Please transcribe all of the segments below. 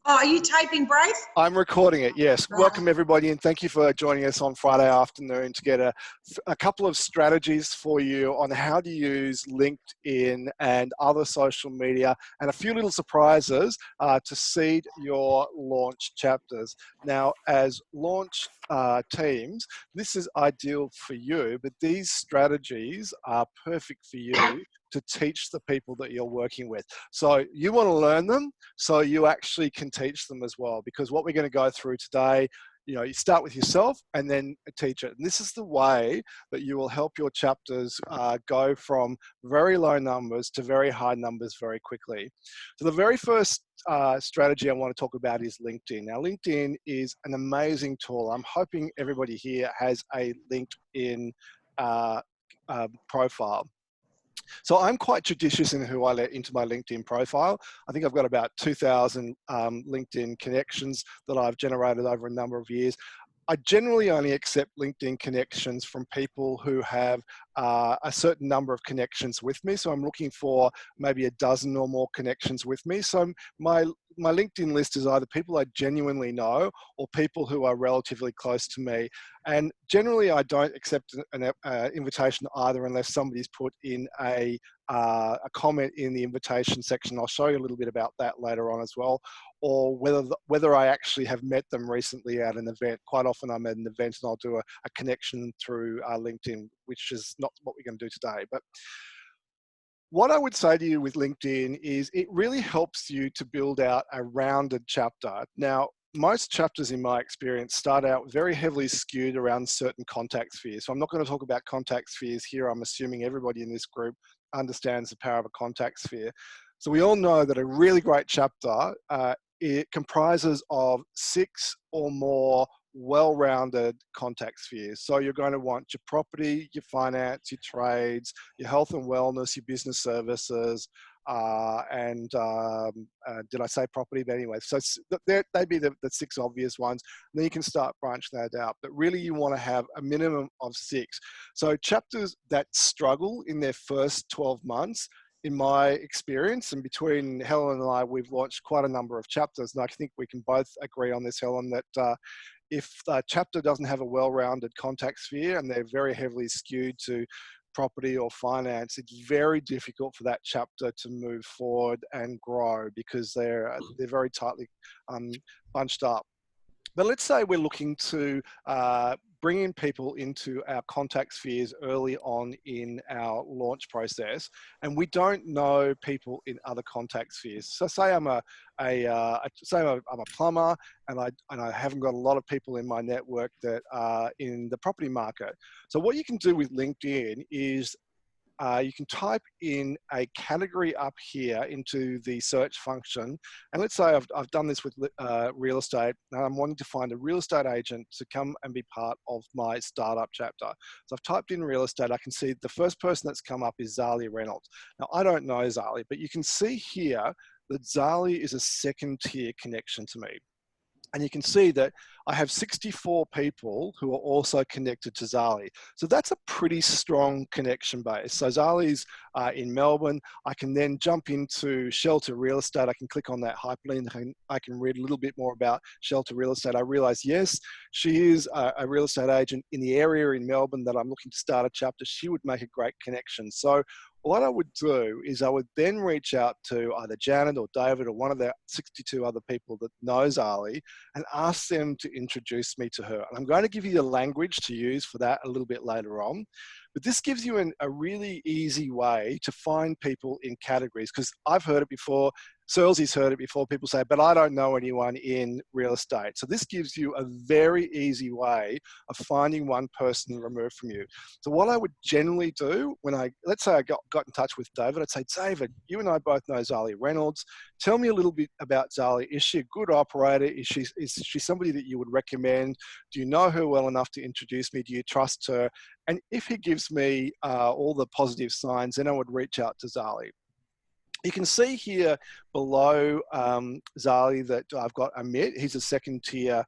Oh, are you taping, Braith? I'm recording it, yes. Right. Welcome everybody, and thank you for joining us on Friday afternoon to get a couple of strategies for you on how to use LinkedIn and other social media, and a few little surprises to seed your launch chapters. Now, as launch teams, this is ideal for you, but these strategies are perfect for you to teach the people that you're working with. So you want to learn them so you actually can teach them as well, because what we're going to go through today, you start with yourself and then teach it. And this is the way that you will help your chapters go from very low numbers to very high numbers very quickly. So the very first strategy I want to talk about is LinkedIn. Now, LinkedIn is an amazing tool. I'm hoping everybody here has a LinkedIn profile. So I'm quite judicious in who I let into my LinkedIn profile. I think I've got about 2,000 LinkedIn connections that I've generated over a number of years. I generally only accept LinkedIn connections from people who have a certain number of connections with me. So I'm looking for maybe a dozen or more connections with me. So my LinkedIn list is either people I genuinely know or people who are relatively close to me. And generally I don't accept an invitation either unless somebody's put in a comment in the invitation section. I'll show you a little bit about that later on as well, or whether I actually have met them recently at an event. Quite often I'm at an event and I'll do a connection through LinkedIn, which is not what we're going to do today. But what I would say to you with LinkedIn is it really helps you to build out a rounded chapter. Now, most chapters in my experience start out very heavily skewed around certain contact spheres. So I'm not going to talk about contact spheres here. I'm assuming everybody in this group understands the power of a contact sphere. So we all know that a really great chapter, it comprises of 6 or more well-rounded contact spheres. So you're going to want your property, your finance, your trades, your health and wellness, your business services, did I say property? But anyway, so they'd be the 6 obvious ones. And then you can start branching that out. But really you want to have a minimum of 6. So chapters that struggle in their first 12 months, in my experience, and between Helen and I, we've launched quite a number of chapters. And I think we can both agree on this, Helen, that if a chapter doesn't have a well-rounded contact sphere and they're very heavily skewed to property or finance, it's very difficult for that chapter to move forward and grow because they're very tightly bunched up. But let's say we're looking to bring in people into our contact spheres early on in our launch process, and we don't know people in other contact spheres. So say I'm a plumber, and I haven't got a lot of people in my network that are in the property market. So what you can do with LinkedIn is you can type in a category up here into the search function. And let's say I've done this with real estate, and I'm wanting to find a real estate agent to come and be part of my startup chapter. So I've typed in real estate. I can see the first person that's come up is Zali Reynolds. Now, I don't know Zali, but you can see here that Zali is a second tier connection to me. And you can see that I have 64 people who are also connected to Zali. So that's a pretty strong connection base. So Zali's in Melbourne. I can then jump into Shelter Real Estate. I can click on that hyperlink and I can read a little bit more about Shelter Real Estate. I realize, yes, she is a real estate agent in the area in Melbourne that I'm looking to start a chapter. She would make a great connection. So what I would do is I would then reach out to either Janet or David or one of the 62 other people that knows Ali and ask them to introduce me to her. And I'm going to give you the language to use for that a little bit later on. But this gives you a really easy way to find people in categories, because I've heard it before. Searlsy's heard it before. People say, but I don't know anyone in real estate. So this gives you a very easy way of finding one person removed from you. So what I would generally do when let's say I got in touch with David, I'd say, David, you and I both know Zali Reynolds. Tell me a little bit about Zali. Is she a good operator? Is she somebody that you would recommend? Do you know her well enough to introduce me? Do you trust her? And if he gives me all the positive signs, then I would reach out to Zali. You can see here below Zali that I've got Amit. He's a second tier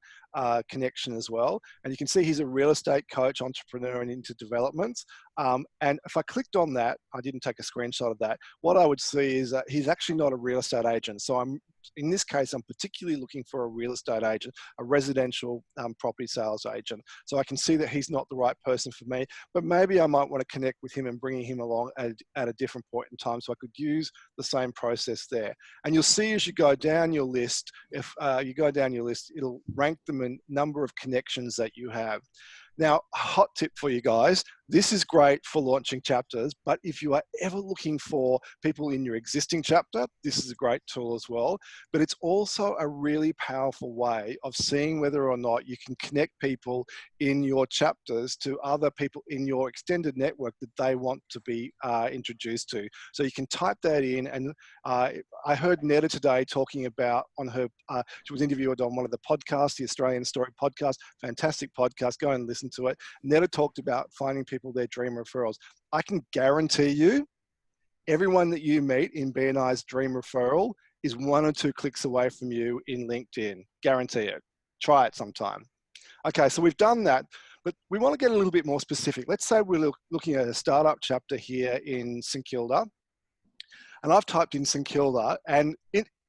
connection as well. And you can see he's a real estate coach, entrepreneur, and into developments. And if I clicked on that, I didn't take a screenshot of that. What I would see is that he's actually not a real estate agent. So in this case, I'm particularly looking for a real estate agent, a residential property sales agent. So I can see that he's not the right person for me, but maybe I might want to connect with him and bringing him along at a different point in time. So I could use the same process there. And you'll see as you go down your list, if you go down your list, it'll rank them in number of connections that you have. Now, a hot tip for you guys, this is great for launching chapters, but if you are ever looking for people in your existing chapter, this is a great tool as well. But it's also a really powerful way of seeing whether or not you can connect people in your chapters to other people in your extended network that they want to be introduced to. So you can type that in, and I heard Netta today talking about on her, she was interviewed on one of the podcasts, the Australian Story podcast, fantastic podcast, go and listen to it. Netta talked about finding people their dream referrals. I can guarantee you, everyone that you meet in BNI's dream referral is 1 or 2 clicks away from you in LinkedIn. Guarantee it. Try it sometime. Okay, so we've done that, but we want to get a little bit more specific. Let's say we're looking at a startup chapter here in St Kilda, and I've typed in St Kilda, and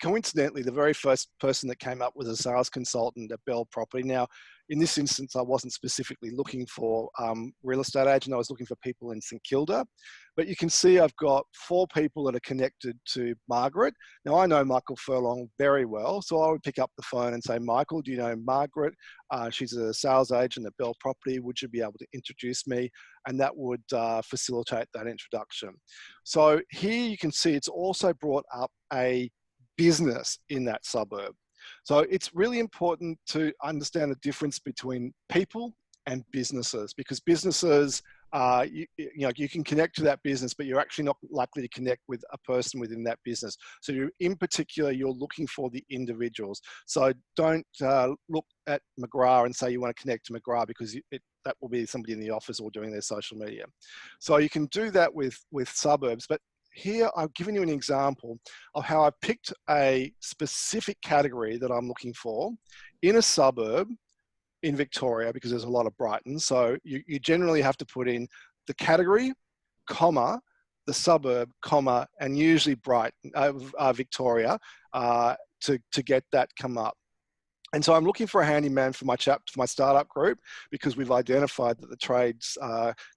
coincidentally, the very first person that came up was a sales consultant at Bell Property. Now, in this instance, I wasn't specifically looking for real estate agent. I was looking for people in St Kilda. But you can see I've got 4 people that are connected to Margaret. Now, I know Michael Furlong very well, so I would pick up the phone and say, Michael, do you know Margaret? She's a sales agent at Bell Property. Would you be able to introduce me? And that would facilitate that introduction. So here you can see it's also brought up a business in that suburb. So it's really important to understand the difference between people and businesses, because businesses, you can connect to that business, but you're actually not likely to connect with a person within that business. So in particular, you're looking for the individuals. So don't look at McGrath and say you want to connect to McGrath, because that will be somebody in the office or doing their social media. So you can do that with suburbs, but here I've given you an example of how I picked a specific category that I'm looking for in a suburb in Victoria, because there's a lot of Brighton. So you generally have to put in the category, comma, the suburb, comma, and usually Brighton, Victoria, to get that come up. And so I'm looking for a handyman for my startup group, because we've identified that the trades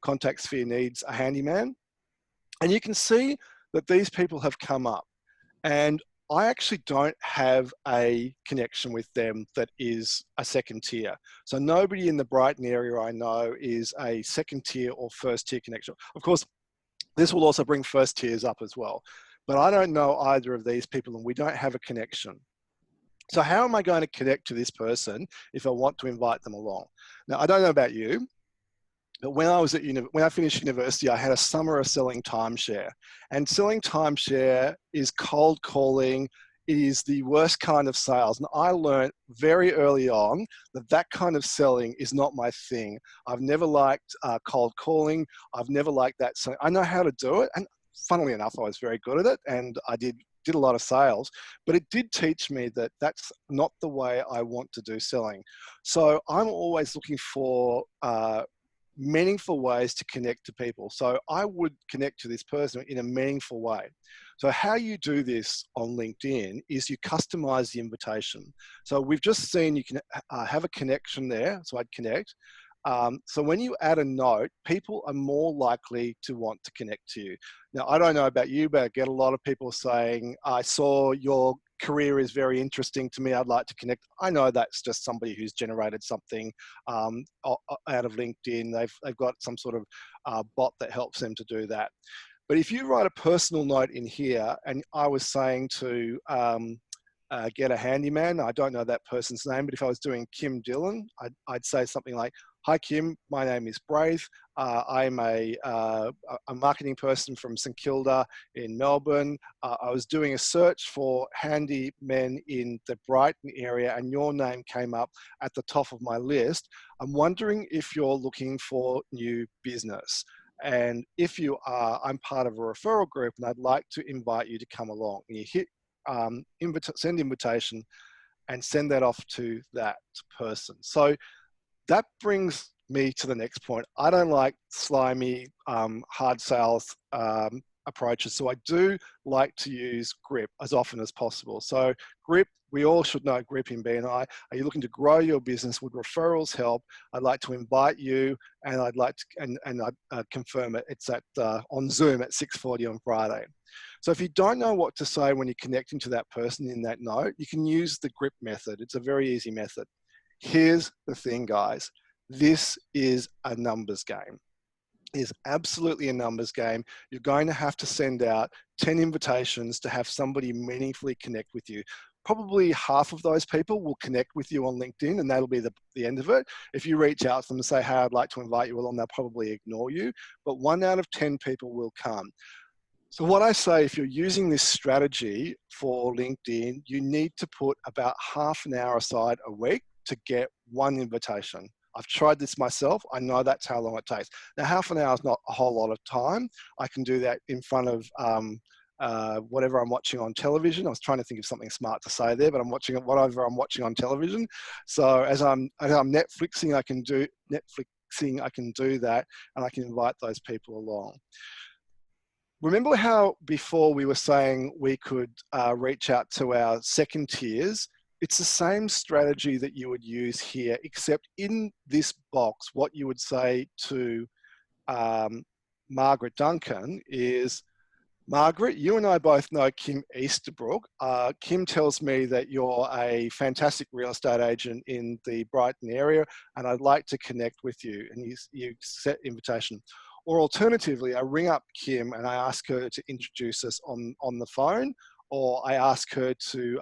contact sphere needs a handyman. And you can see that these people have come up, and I actually don't have a connection with them that is a second tier. So nobody in the Brighton area I know is a second tier or first tier connection. Of course, this will also bring first tiers up as well, but I don't know either of these people, and we don't have a connection. So how am I going to connect to this person if I want to invite them along? Now, I don't know about you, but when I finished university, I had a summer of selling timeshare. And selling timeshare is cold calling. It is the worst kind of sales. And I learned very early on that kind of selling is not my thing. I've never liked cold calling. I've never liked that. So I know how to do it. And funnily enough, I was very good at it. And I did a lot of sales, but it did teach me that that's not the way I want to do selling. So I'm always looking for meaningful ways to connect to people. So I would connect to this person in a meaningful way. So how you do this on LinkedIn is you customize the invitation. So we've just seen you can have a connection there. So I'd connect. So when you add a note, people are more likely to want to connect to you. Now, I don't know about you, but I get a lot of people saying, I saw your career is very interesting to me. I'd like to connect. I know that's just somebody who's generated something out of LinkedIn. They've got some sort of bot that helps them to do that. But if you write a personal note in here, and I was saying to get a handyman, I don't know that person's name, but if I was doing Kim Dillon, I'd say something like, hi Kim, my name is Braith. I'm a marketing person from St Kilda in Melbourne. I was doing a search for handymen in the Brighton area, and your name came up at the top of my list. I'm wondering if you're looking for new business. And if you are, I'm part of a referral group, and I'd like to invite you to come along. And you hit send invitation, and send that off to that person. So that brings me to the next point. I don't like slimy, hard sales approaches. So I do like to use grip as often as possible. So grip, we all should know grip in BNI. Are you looking to grow your business? Would referrals help? I'd like to invite you, and I'd like to, and I'd confirm it. It's at on Zoom at 6:40 on Friday. So if you don't know what to say when you're connecting to that person in that note, you can use the grip method. It's a very easy method. Here's the thing, guys. This is a numbers game. It is absolutely a numbers game. You're going to have to send out 10 invitations to have somebody meaningfully connect with you. Probably half of those people will connect with you on LinkedIn, and that'll be the end of it. If you reach out to them and say, hey, I'd like to invite you along, they'll probably ignore you. But 1 out of 10 people will come. So what I say, if you're using this strategy for LinkedIn, you need to put about half an hour aside a week to get 1 invitation. I've tried this myself. I know that's how long it takes. Now, half an hour is not a whole lot of time. I can do that in front of whatever I'm watching on television. I was trying to think of something smart to say there, but I'm watching whatever I'm watching on television. So as I'm Netflixing, I can do that, and I can invite those people along. Remember how before we were saying we could reach out to our second tiers? It's the same strategy that you would use here, except in this box, what you would say to Margaret Duncan is, Margaret, you and I both know Kim Easterbrook. Kim tells me that you're a fantastic real estate agent in the Brighton area, and I'd like to connect with you. And you set invitation. Or alternatively, I ring up Kim and I ask her to introduce us on the phone, or I ask her to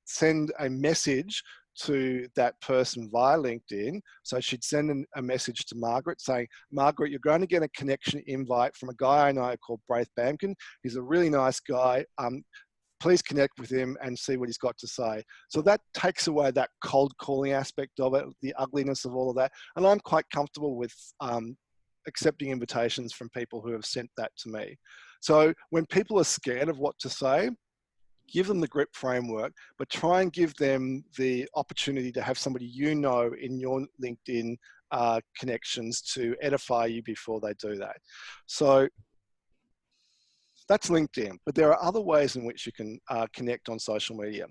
send a message to that person via LinkedIn. So she'd send a message to Margaret saying, Margaret, you're going to get a connection invite from a guy I know called Braith Bamkin. He's a really nice guy. Please connect with him and see what he's got to say. So that takes away that cold calling aspect of it, the ugliness of all of that. And I'm quite comfortable with accepting invitations from people who have sent that to me. So when people are scared of what to say, give them the grip framework, but try and give them the opportunity to have somebody you know in your LinkedIn connections to edify you before they do that. So that's LinkedIn, but there are other ways in which you can connect on social media.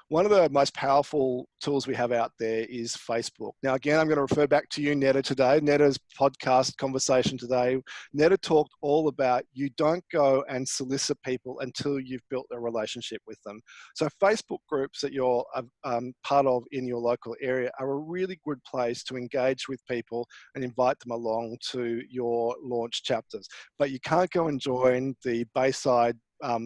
One of the most powerful tools we have out there is Facebook. Now, again, I'm going to refer back to you, Netta, today. Netta's podcast conversation today. Netta talked all about you don't go and solicit people until you've built a relationship with them. So Facebook groups that you're part of in your local area are a really good place to engage with people and invite them along to your launch chapters. But you can't go and join the Bayside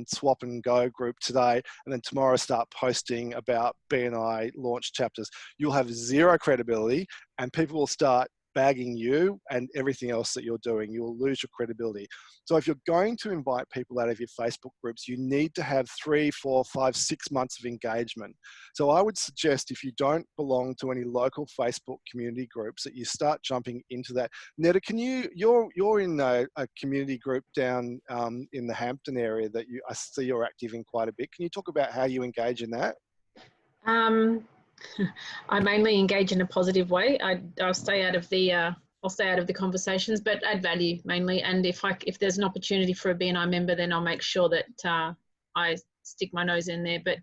swap and go group today and then tomorrow start posting about BNI launch chapters. You'll have zero credibility and people will start bagging you and everything else that you're doing. You'll lose your credibility. So if you're going to invite people out of your Facebook groups, you need to have 3, 4, 5, 6 months of engagement. So I would suggest if you don't belong to any local Facebook community groups that you start jumping into that. Netta, can you're in a community group down in the Hampton area that I see you're active in quite a bit. Can you talk about how you engage in that? I mainly engage in a positive way. I'll stay out of the conversations, but add value mainly. And if there's an opportunity for a BNI member, then I'll make sure that I stick my nose in there. But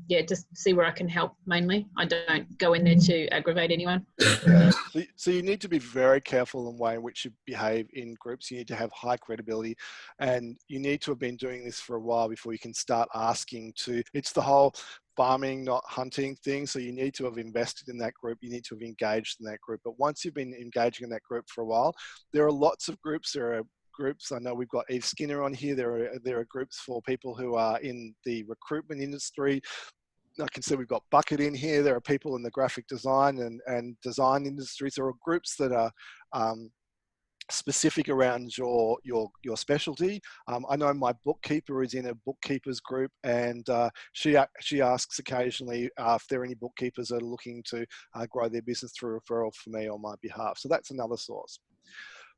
yeah, just see where I can help mainly. I don't go in there to aggravate anyone. Yeah. So you need to be very careful in the way in which you behave in groups. You need to have high credibility and you need to have been doing this for a while before you can start asking to, it's the whole farming, not hunting thing. So you need to have invested in that group. You need to have engaged in that group. But once you've been engaging in that group for a while, there are lots of groups. There are groups. I know we've got Eve Skinner on here. There are groups for people who are in the recruitment industry. I can see we've got Bucket in here. There are people in the graphic design and design industries. There are groups that are specific around your specialty. I know my bookkeeper is in a bookkeepers group, and she asks occasionally if there are any bookkeepers that are looking to grow their business through referral for me on my behalf. So that's another source.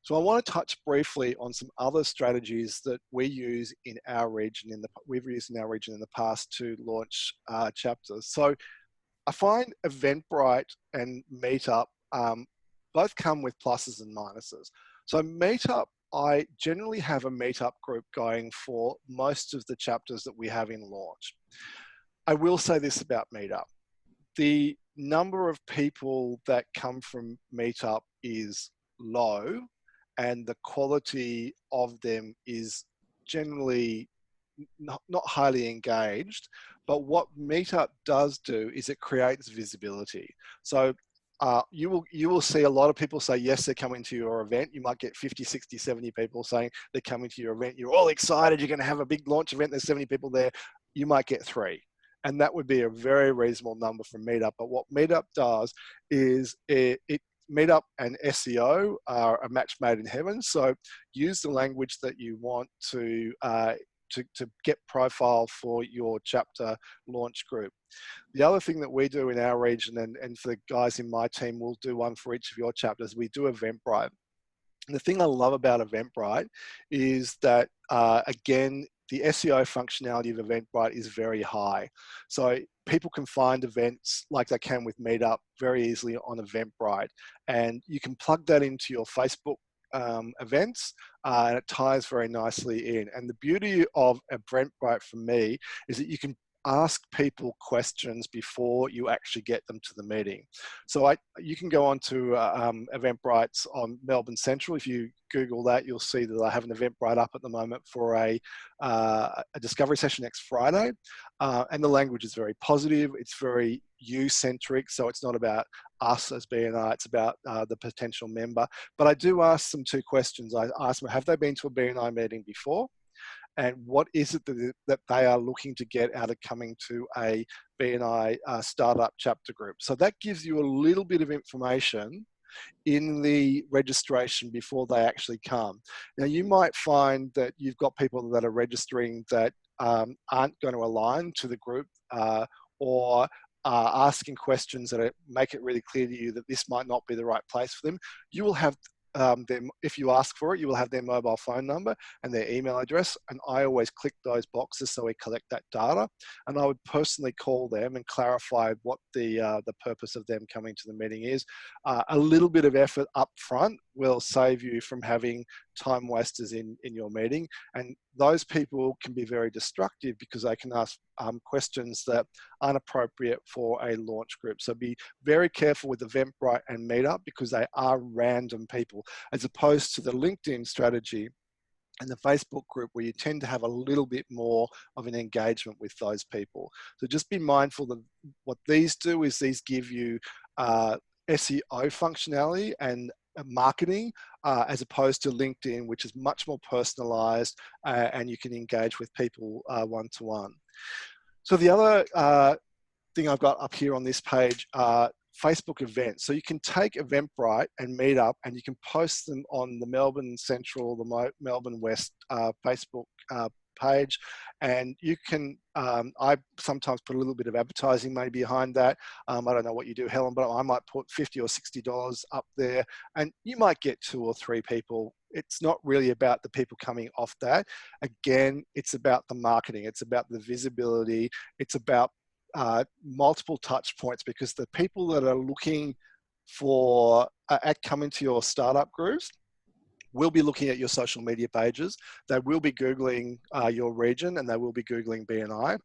So I want to touch briefly on some other strategies that we use in our region, we've used in our region in the past to launch chapters. So I find Eventbrite and Meetup both come with pluses and minuses. So Meetup, I generally have a Meetup group going for most of the chapters that we have in launch. I will say this about Meetup. The number of people that come from Meetup is low, and the quality of them is generally not highly engaged. But what Meetup does do is it creates visibility. So you will see a lot of people say, yes, they're coming to your event. You might get 50, 60, 70 people saying they're coming to your event. You're all excited. You're going to have a big launch event. There's 70 people there. You might get 3. And that would be a very reasonable number for Meetup. But what Meetup does is Meetup and SEO are a match made in heaven. So use the language that you want to get profile for your chapter launch group. The other thing that we do in our region, and for the guys in my team, we'll do one for each of your chapters, we do Eventbrite. And the thing I love about Eventbrite is that, again, the SEO functionality of Eventbrite is very high. So people can find events like they can with Meetup very easily on Eventbrite. And you can plug that into your Facebook events, and it ties very nicely in. And the beauty of Eventbrite for me is that you can ask people questions before you actually get them to the meeting. So you can go on to Eventbrite's on Melbourne Central. If you Google that, you'll see that I have an Eventbrite up at the moment for a discovery session next Friday. And the language is very positive. It's very you-centric. So it's not about us as BNI, it's about the potential member. But I do ask them 2 questions. I ask them, have they been to a BNI meeting before? And what is it that they are looking to get out of coming to a BNI startup chapter group? So that gives you a little bit of information in the registration before they actually come. Now, you might find that you've got people that are registering that aren't going to align to the group, or asking questions that make it really clear to you that this might not be the right place for them. You will have them, if you ask for it, you will have their mobile phone number and their email address. And I always click those boxes so we collect that data. And I would personally call them and clarify what the purpose of them coming to the meeting is. A little bit of effort up front will save you from having time wasters in your meeting. And those people can be very destructive because they can ask questions that aren't appropriate for a launch group. So be very careful with Eventbrite and Meetup because they are random people, as opposed to the LinkedIn strategy and the Facebook group where you tend to have a little bit more of an engagement with those people. So just be mindful that what these do is these give you SEO functionality and marketing, as opposed to LinkedIn, which is much more personalized, and you can engage with people one-to-one. So the other thing I've got up here on this page are Facebook events. So you can take Eventbrite and Meetup and you can post them on the Melbourne Central, the Melbourne West Facebook page, and you can, I sometimes put a little bit of advertising maybe behind that. I don't know what you do, Helen, but I might put $50 or $60 up there and you might get 2 or 3 people. It's not really about the people coming off that. Again, it's about the marketing. It's about the visibility. It's about multiple touch points, because the people that are looking for at coming to your startup groups will be looking at your social media pages. They will be Googling your region, and they will be Googling BNI.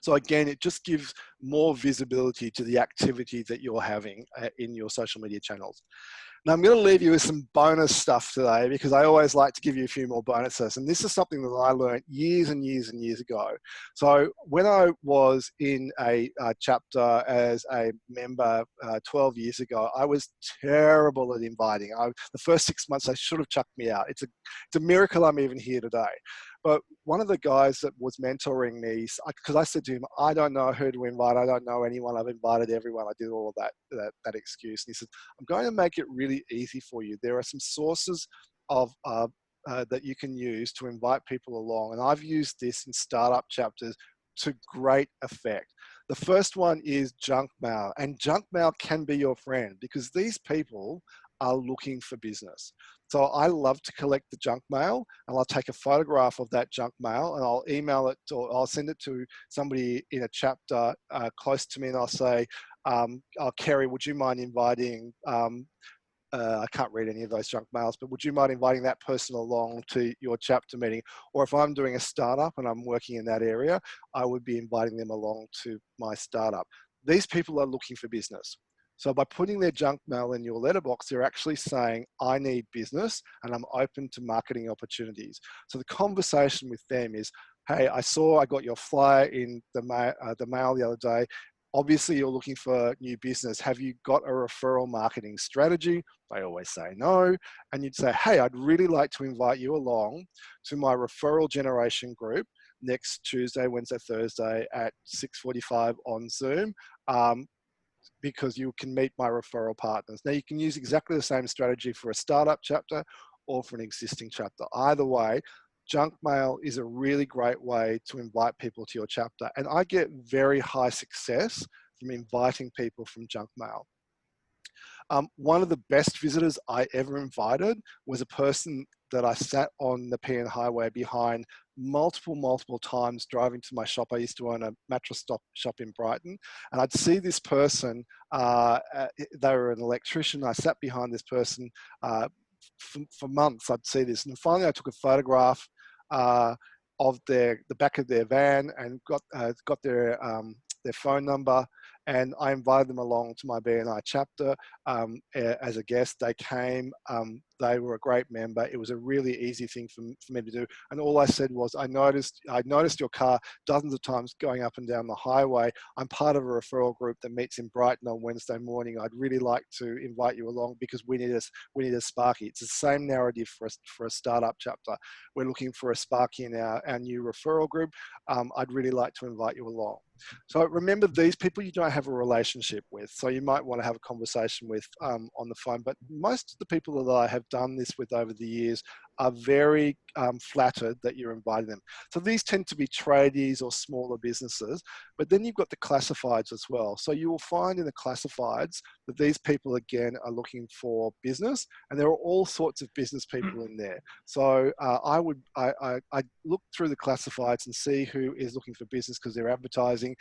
So again, it just gives more visibility to the activity that you're having in your social media channels. Now, I'm going to leave you with some bonus stuff today, because I always like to give you a few more bonuses. And this is something that I learned years and years and years ago. So when I was in a chapter as a member 12 years ago, I was terrible at inviting. The first 6 months, they should have chucked me out. It's a miracle I'm even here today. But one of the guys that was mentoring me, because I said to him, I don't know who to invite. I don't know anyone. I've invited everyone. I did all of that excuse. And he said, I'm going to make it really easy for you. There are some sources of that you can use to invite people along. And I've used this in startup chapters to great effect. The first one is junk mail. And junk mail can be your friend, because these people are looking for business. So I love to collect the junk mail, and I'll take a photograph of that junk mail and I'll email it, or I'll send it to somebody in a chapter close to me, and I'll say, oh, Kerry, would you mind inviting, I can't read any of those junk mails, but would you mind inviting that person along to your chapter meeting? Or if I'm doing a startup and I'm working in that area, I would be inviting them along to my startup. These people are looking for business. So by putting their junk mail in your letterbox, they're actually saying, I need business and I'm open to marketing opportunities. So the conversation with them is, hey, I got your flyer in the mail the other day. Obviously, you're looking for new business. Have you got a referral marketing strategy? They always say no. And you'd say, hey, I'd really like to invite you along to my referral generation group next Tuesday, Wednesday, Thursday at 6:45 on Zoom. Because you can meet my referral partners. Now, you can use exactly the same strategy for a startup chapter or for an existing chapter. Either way, junk mail is a really great way to invite people to your chapter. And I get very high success from inviting people from junk mail. One of the best visitors I ever invited was a person that I sat on the Nepean Highway behind multiple times driving to my shop. I used to own a mattress shop in Brighton, and I'd see this person, they were an electrician. I sat behind this person for months. I'd see this, and finally I took a photograph of the back of their van and got their phone number, and I invited them along to my BNI chapter as a guest. They came, they were a great member. It was a really easy thing for me to do. And all I said was, I noticed your car dozens of times going up and down the highway. I'm part of a referral group that meets in Brighton on Wednesday morning. I'd really like to invite you along because we need a Sparky. It's the same narrative for a startup chapter. We're looking for a Sparky in our new referral group. I'd really like to invite you along. So remember, these people you don't have a relationship with, so you might want to have a conversation with on the phone. But most of the people that I have done this with over the years are very flattered that you're inviting them. So these tend to be tradies or smaller businesses, but then you've got the classifieds as well. So you will find in the classifieds that these people again are looking for business, and there are all sorts of business people in there. So I look through the classifieds and see who is looking for business because they're advertising.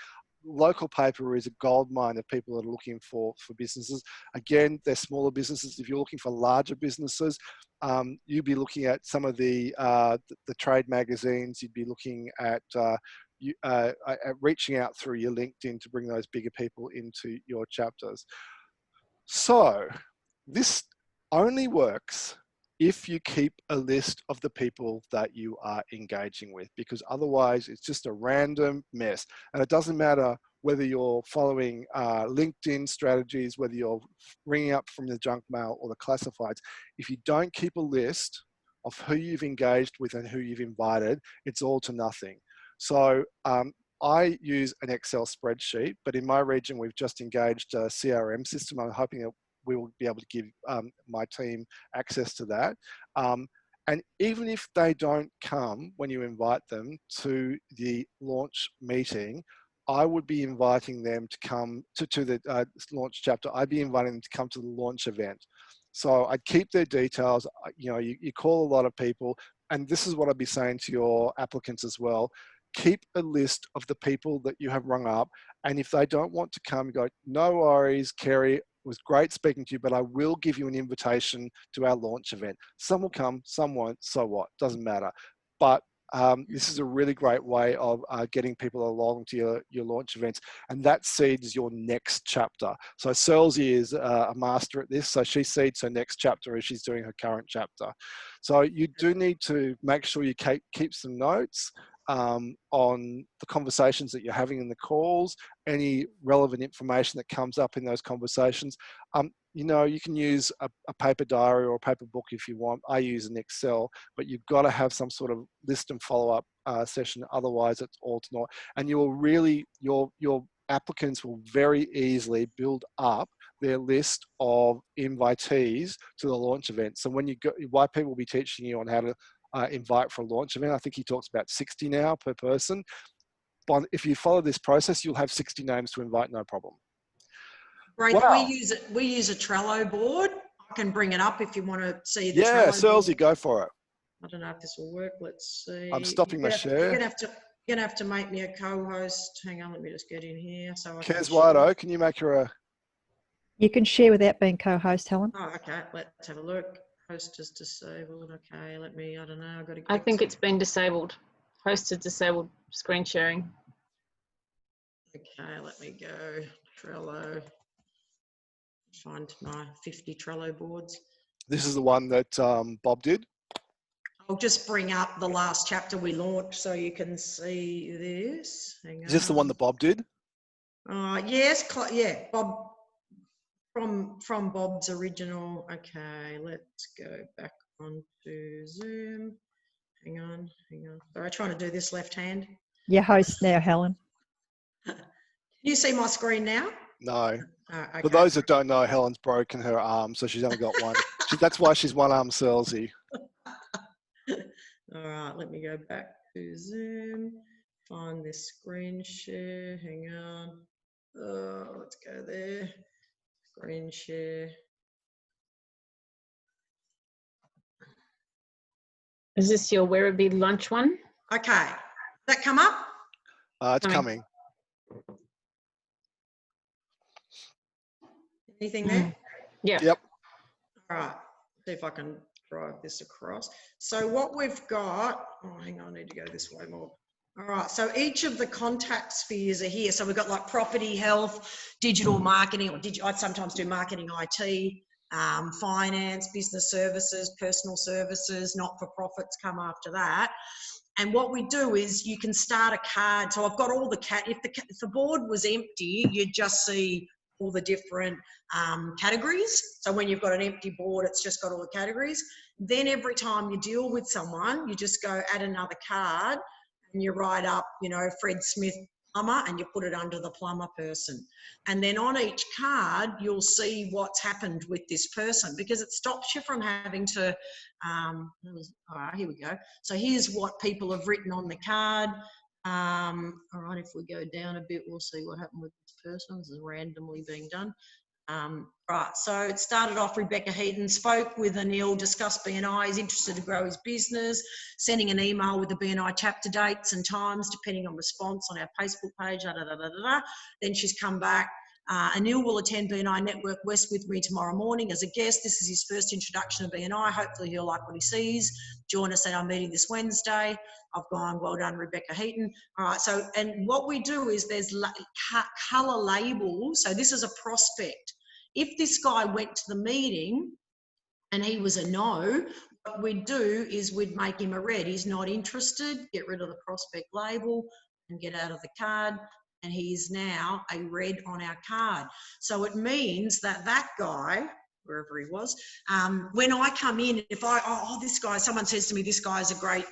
Local paper is a goldmine of people that are looking for businesses. Again, they're smaller businesses. If you're looking for larger businesses, you'd be looking at some of the trade magazines. You'd be looking at reaching out through your LinkedIn to bring those bigger people into your chapters. So this only works if you keep a list of the people that you are engaging with, because otherwise it's just a random mess. And it doesn't matter whether you're following LinkedIn strategies, whether you're ringing up from the junk mail or the classifieds. If you don't keep a list of who you've engaged with and who you've invited, it's all to nothing. So I use an Excel spreadsheet, but in my region, we've just engaged a CRM system. I'm hoping that we will be able to give my team access to that. And even if they don't come when you invite them to the launch meeting, I would be inviting them to come to the launch chapter. I'd be inviting them to come to the launch event. So I'd keep their details. You call a lot of people, and this is what I'd be saying to your applicants as well. Keep a list of the people that you have rung up. And if they don't want to come, go, no worries, Kerry, it was great speaking to you, but I will give you an invitation to our launch event. Some will come, some won't, so what? Doesn't matter. But this is a really great way of getting people along to your launch events, and that seeds your next chapter. So Selzy is a master at this, so she seeds her next chapter as she's doing her current chapter. So you do need to make sure you keep some notes on the conversations that you're having in the calls, any relevant information that comes up in those conversations. You can use a paper diary or a paper book if you want. I use an Excel, but you've got to have some sort of list and follow-up session. Otherwise, it's all to naught. And you will really, your applicants will very easily build up their list of invitees to the launch event. So when YP will be teaching you on how to invite for a launch event. I think he talks about 60 now per person. But if you follow this process, you'll have 60 names to invite, no problem. Great. Wow. We use a Trello board. can bring it up if you want to see the Yeah, Trello board. Selzy, go for it. I don't know if this will work. Let's see. I'm stopping my share. You're gonna have to make me a co-host. Hang on, let me just get in here. So I Kez Wido, can you make her a... You can share without being co-host, Helen. Oh, okay. Let's have a look. Host is disabled. Okay, let me, I don't know. I've got to I think it's been disabled. Host is disabled screen sharing. Okay, let me go. Trello. Find my 50 Trello boards. This is the one that Bob did. I'll just bring up the last chapter we launched so you can see this. Hang on. Is this the one that Bob did? Yes, yeah, Bob, from Bob's original. Okay, let's go back onto Zoom. Hang on. Sorry, trying to do this left hand. You're host now, Helen. Can you see my screen now? No. Okay. For those that don't know, Helen's broken her arm, so she's only got one. That's why she's one-arm Selzy. All right, let me go back to Zoom, find this screen share. Hang on. Let's go there. Screen share. Is this your Werribee lunch one? Okay. Did that come up? It's coming. Anything there? Yeah. Yep. All right. See if I can drive this across. So what we've got, oh, hang on, I need to go this way more. All right, so each of the contact spheres are here. So we've got like property, health, digital marketing, or I sometimes do marketing, IT, finance, business services, personal services, not-for-profits come after that. And what we do is you can start a card. So I've got all the if the board was empty, you'd just see all the different categories. So when you've got an empty board, it's just got all the categories. Then every time you deal with someone, you just go add another card and you write up, you know, Fred Smith plumber, and you put it under the plumber person. And then on each card, you'll see what's happened with this person, because it stops you from having to, all right, here we go. So here's what people have written on the card. All right, if we go down a bit, we'll see what happened with this person. This is randomly being done. Right, so it started off, Rebecca Heaton spoke with Anil, discussed BNI, is interested to grow his business, sending an email with the BNI chapter dates and times, depending on response on our Facebook page, Then she's come back. Anil will attend BNI Network West with me tomorrow morning as a guest. This is his first introduction to BNI. Hopefully he'll like what he sees. Join us at our meeting this Wednesday. I've gone, well done, Rebecca Heaton. All right, so, and what we do is there's colour labels. So this is a prospect. If this guy went to the meeting and he was a no, what we'd do is we'd make him a red. He's not interested, get rid of the prospect label and get out of the card. And he is now a red on our card. So it means that that guy, wherever he was, when I come in, if this guy, someone says to me, this guy's a great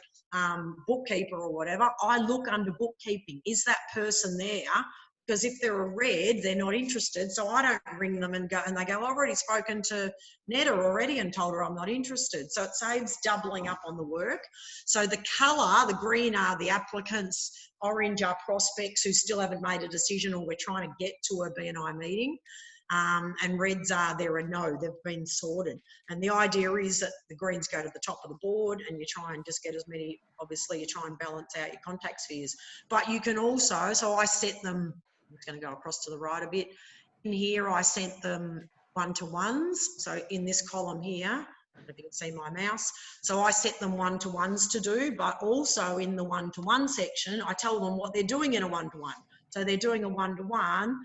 bookkeeper or whatever, I look under bookkeeping. Is that person there? Because if they're a red, they're not interested. So I don't ring them and go, and they go, I've already spoken to Netta already and told her I'm not interested. So it saves doubling up on the work. So the colour, the green are the applicants, orange are prospects who still haven't made a decision or we're trying to get to a BNI meeting. And reds are they're a no, they've been sorted. And the idea is that the greens go to the top of the board and you try and just get as many, obviously you try and balance out your contact spheres. But you can also, so I set them, I'm just going to go across to the right a bit. In here, I sent them one-to-ones. So in this column here, I don't know if you can see my mouse. So I set them one-to-ones to do, but also in the one-to-one section, I tell them what they're doing in a one-to-one. So they're doing a one-to-one,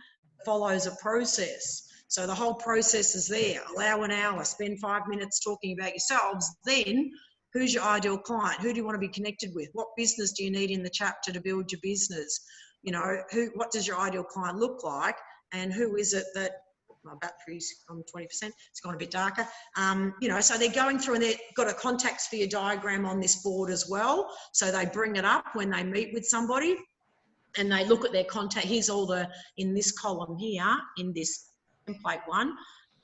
follows a process. So the whole process is there. Allow an hour, spend 5 minutes talking about yourselves. Then who's your ideal client? Who do you want to be connected with? What business do you need in the chapter to build your business? You know, what does your ideal client look like? And who is it that, my battery's on 20%, it's gone a bit darker. You know, so they're going through and they've got a contact sphere diagram on this board as well. So they bring it up when they meet with somebody and they look at their contact. Here's all the, in this column here, in this template one,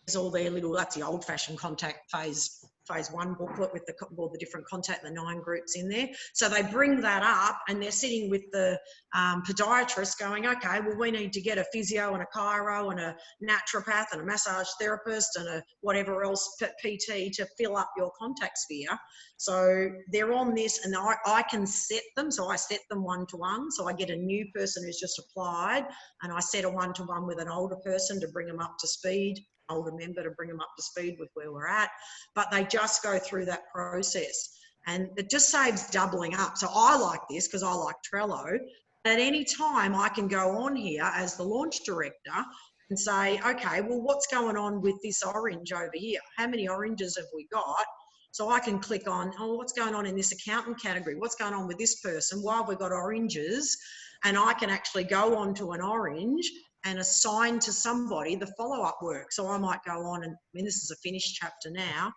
there's all their little, that's the old fashioned contact phase phase 1 booklet with all the different contact, the 9 groups in there. So they bring that up and they're sitting with the podiatrist going, okay, well, we need to get a physio and a chiro and a naturopath and a massage therapist and a whatever else PT to fill up your contact sphere. So they're on this, and I can set them. So I set them one-to-one. So I get a new person who's just applied, and I set a one-to-one with an older person to bring them up to speed, older member to bring them up to speed with where we're at. But they just go through that process, and it just saves doubling up. So I like this because I like Trello. At any time, I can go on here as the launch director and say, okay, well, what's going on with this orange over here? How many oranges have we got? So I can click on, oh, what's going on in this accountant category? What's going on with this person? Why have we got oranges? And I can actually go on to an orange and assign to somebody the follow-up work. So I might go on and, I mean, this is a finished chapter now.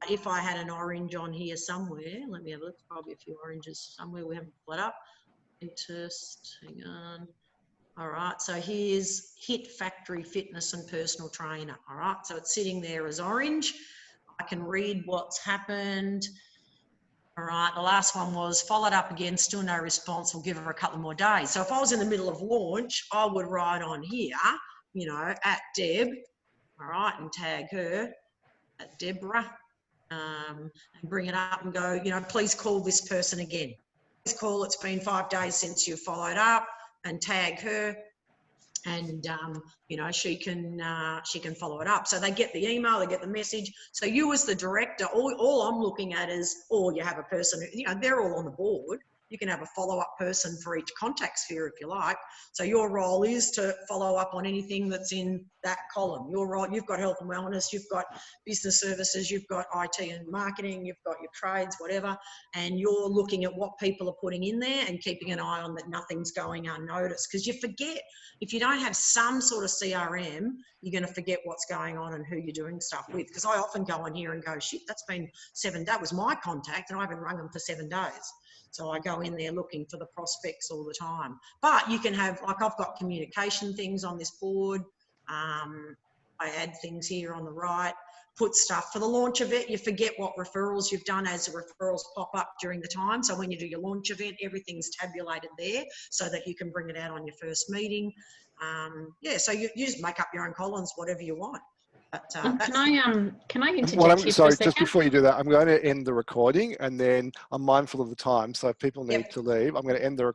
If I had an orange on here somewhere, let me have a look, probably a few oranges somewhere we haven't put up. Test, hang on. All right, so here's HIT Factory Fitness and Personal Trainer. All right, so it's sitting there as orange. I can read what's happened. All right, the last one was followed up again, still no response. We'll give her a couple more days. So if I was in the middle of launch, I would write on here, you know, at Deb, all right, and tag her at Deborah, and bring it up and go, you know, please call this person again. Please call, it's been 5 days since you followed up, and tag her. And you know, she can follow it up. So they get the email, they get the message. So you as the director, all I'm looking at is, or you have a person, you know, they're all on the board. You can have a follow-up person for each contact sphere if you like. So your role is to follow up on anything that's in that column. Your role, you've got health and wellness, you've got business services, you've got IT and marketing, you've got your trades, whatever, and you're looking at what people are putting in there and keeping an eye on that nothing's going unnoticed. Because you forget, if you don't have some sort of CRM, you're going to forget what's going on and who you're doing stuff with. Because I often go in here and go, shit, that's been 7 days. That was my contact and I haven't rung them for 7 days. So I go in there looking for the prospects all the time. But you can have, like I've got communication things on this board. I add things here on the right, put stuff for the launch event. You forget what referrals you've done as the referrals pop up during the time. So when you do your launch event, everything's tabulated there so that you can bring it out on your first meeting. Yeah, so you just make up your own columns, whatever you want. But, can I interject here sorry, for a second? just before you do that, I'm going to end the recording, and then I'm mindful of the time. So if people need Yep. to leave, I'm going to end the